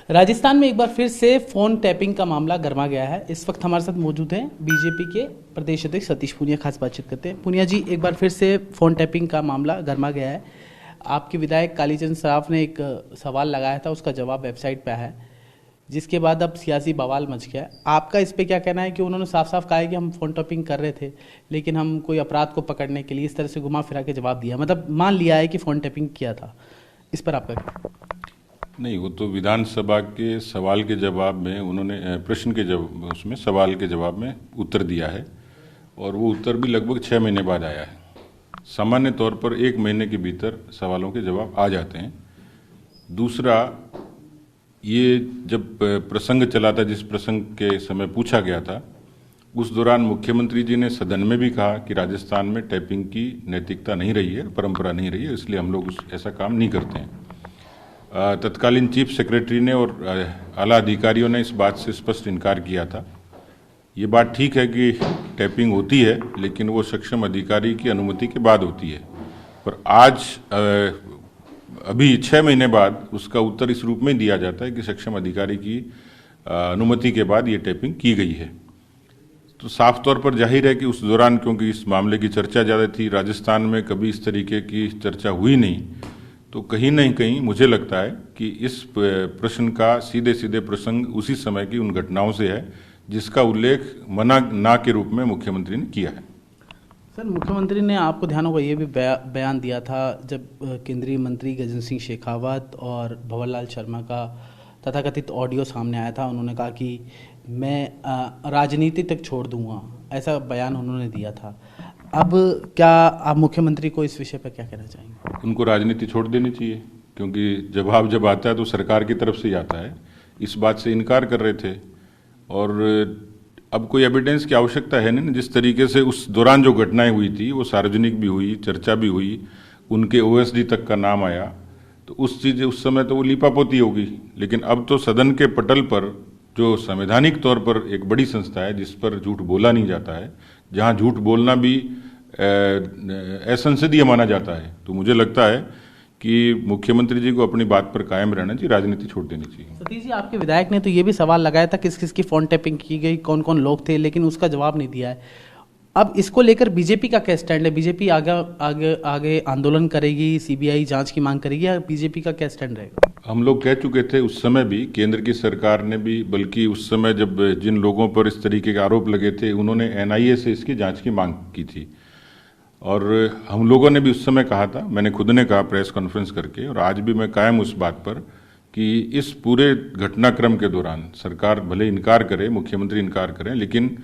राजस्थान में एक बार फिर से फोन टैपिंग का मामला गरमा गया है। इस वक्त हमारे साथ मौजूद हैं बीजेपी के प्रदेश अध्यक्ष सतीश पूनिया। खास बातचीत करते हैं। पूनिया जी, एक बार फिर से फोन टैपिंग का मामला गरमा गया है। आपके विधायक कालीचंद सराफ ने एक सवाल लगाया था, उसका जवाब वेबसाइट पे है, जिसके बाद अब सियासी बवाल मच गया है। आपका इस पे क्या कहना है कि उन्होंने साफ साफ कहा है कि हम फोन टैपिंग कर रहे थे, लेकिन हम कोई अपराध को पकड़ने के लिए इस तरह से घुमा फिरा के जवाब दिया, मतलब मान लिया है कि फोन टैपिंग किया था। इस पर आपका नहीं, वो तो विधानसभा के सवाल के जवाब में उन्होंने प्रश्न के जवाब उसमें सवाल के जवाब में उत्तर दिया है, और वो उत्तर भी लगभग 6 महीने बाद आया है। सामान्य तौर पर 1 महीने के भीतर सवालों के जवाब आ जाते हैं। दूसरा, ये जब प्रसंग चला था, जिस प्रसंग के समय पूछा गया था, उस दौरान मुख्यमंत्री जी ने सदन में भी कहा कि राजस्थान में टैपिंग की नैतिकता नहीं रही है, परंपरा नहीं रही है, इसलिए हम लोग ऐसा काम नहीं करते हैं। तत्कालीन चीफ सेक्रेटरी ने और आला अधिकारियों ने इस बात से स्पष्ट इनकार किया था। ये बात ठीक है कि टैपिंग होती है, लेकिन वो सक्षम अधिकारी की अनुमति के बाद होती है। पर आज अभी 6 महीने बाद उसका उत्तर इस रूप में दिया जाता है कि सक्षम अधिकारी की अनुमति के बाद ये टैपिंग की गई है। तो साफ तौर पर जाहिर है कि उस दौरान, क्योंकि इस मामले की चर्चा ज़्यादा थी, राजस्थान में कभी इस तरीके की चर्चा हुई नहीं, तो कहीं न कहीं मुझे लगता है कि इस प्रश्न का सीधे सीधे प्रसंग उसी समय की उन घटनाओं से है जिसका उल्लेख मना ना के रूप में मुख्यमंत्री ने किया है। सर, मुख्यमंत्री ने, आपको ध्यान होगा, ये भी बयान दिया था जब केंद्रीय मंत्री गजेंद्र सिंह शेखावत और भंवरलाल शर्मा का तथाकथित ऑडियो सामने आया था। उन्होंने कहा कि मैं राजनीति तक छोड़ दूंगा, ऐसा बयान उन्होंने दिया था। अब क्या आप मुख्यमंत्री को इस विषय पर क्या कहना चाहेंगे? उनको राजनीति छोड़ देनी चाहिए, क्योंकि जवाब जब आता है तो सरकार की तरफ से ही आता है। इस बात से इनकार कर रहे थे, और अब कोई एविडेंस की आवश्यकता है नहीं। जिस तरीके से उस दौरान जो घटनाएं हुई थी वो सार्वजनिक भी हुई, चर्चा भी हुई, उनके ओएसडी तक का नाम आया, तो उस समय तो वो लीपापोती होगी। लेकिन अब तो सदन के पटल पर, जो संवैधानिक तौर पर एक बड़ी संस्था है जिस पर झूठ बोला नहीं जाता है, जहां झूठ बोलना भी असंसदीय माना जाता है, तो मुझे लगता है कि मुख्यमंत्री जी को अपनी बात पर कायम रहना चाहिए, राजनीति छोड़ देनी चाहिए। सतीश जी, आपके विधायक ने तो ये भी सवाल लगाया था किस किस की फोन टैपिंग की गई, कौन कौन लोग थे, लेकिन उसका जवाब नहीं दिया है। अब इसको लेकर बीजेपी का क्या स्टैंड है? बीजेपी आगे आंदोलन करेगी, सीबीआई जांच की मांग करेगी, या बीजेपी का क्या स्टैंड रहेगा? हम लोग कह चुके थे उस समय भी, केंद्र की सरकार ने भी, बल्कि उस समय जब जिन लोगों पर इस तरीके के आरोप लगे थे, उन्होंने एनआईए से इसकी जांच की मांग की थी। और हम लोगों ने भी उस समय कहा था, मैंने खुद ने कहा प्रेस कॉन्फ्रेंस करके, और आज भी मैं कायम उस बात पर कि इस पूरे घटनाक्रम के दौरान सरकार भले इनकार करे, मुख्यमंत्री इनकार करें, लेकिन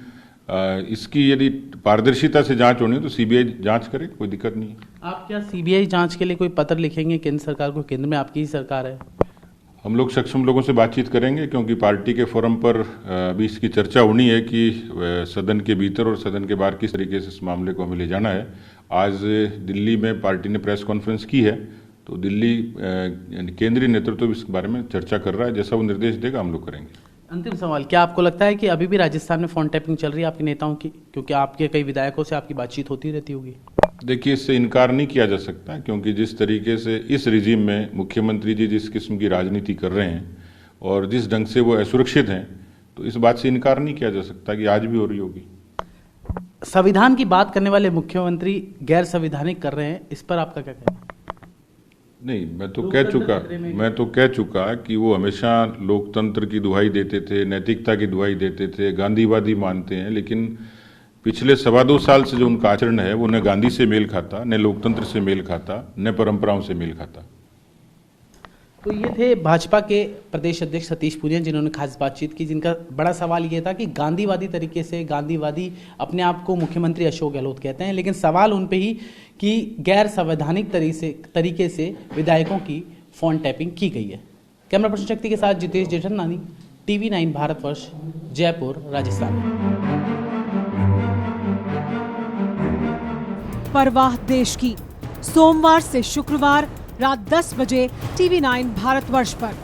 इसकी यदि पारदर्शिता से जांच होनी है तो सीबीआई जांच करे, कोई दिक्कत नहीं है। आप क्या सीबीआई जांच के लिए कोई पत्र लिखेंगे केंद्र सरकार को? केंद्र में आपकी ही सरकार है। हम लोग सक्षम लोगों से बातचीत करेंगे, क्योंकि पार्टी के फोरम पर अभी इसकी चर्चा होनी है कि सदन के भीतर और सदन के बाहर किस तरीके से इस मामले को हमें ले जाना है। आज दिल्ली में पार्टी ने प्रेस कॉन्फ्रेंस की है, तो दिल्ली केंद्रीय नेतृत्व इस बारे में चर्चा कर रहा है। जैसा वो निर्देश देगा हम लोग करेंगे। अंतिम सवाल, क्या आपको लगता है कि अभी भी राजस्थान में फोन टैपिंग चल रही है आपके नेताओं की? क्योंकि आपके कई विधायकों से आपकी बातचीत होती रहती होगी। देखिए, इससे इनकार नहीं किया जा सकता, क्योंकि जिस तरीके से इस रिजीम में मुख्यमंत्री जी जिस किस्म की राजनीति कर रहे हैं और जिस ढंग से वो असुरक्षित हैं, तो इस बात से इनकार नहीं किया जा सकता कि आज भी हो रही होगी। संविधान की बात करने वाले मुख्यमंत्री गैर संवैधानिक कर रहे हैं, इस पर आपका क्या कहना है? नहीं, मैं तो कह चुका कि वो हमेशा लोकतंत्र की दुहाई देते थे, नैतिकता की दुहाई देते थे, गांधीवादी मानते हैं, लेकिन पिछले 2.25 साल से जो उनका आचरण है वो न गांधी से मेल खाता, न लोकतंत्र से मेल खाता, न परंपराओं से मेल खाता। तो ये थे भाजपा के प्रदेश अध्यक्ष सतीश पूनिया, जिन्होंने खास बातचीत की, जिनका बड़ा सवाल ये था कि गांधीवादी तरीके से, गांधीवादी अपने आप को मुख्यमंत्री अशोक गहलोत कहते हैं, लेकिन सवाल उन पे ही कि गैर संवैधानिक तरीके से विधायकों की फोन टैपिंग की गई है। कैमरा पर्सन शक्ति के साथ जितेश जेठनलानी, TV9 भारतवर्ष, जयपुर, राजस्थान। परवाह देश की, सोमवार से शुक्रवार रात 10 बजे TV9 भारतवर्ष पर।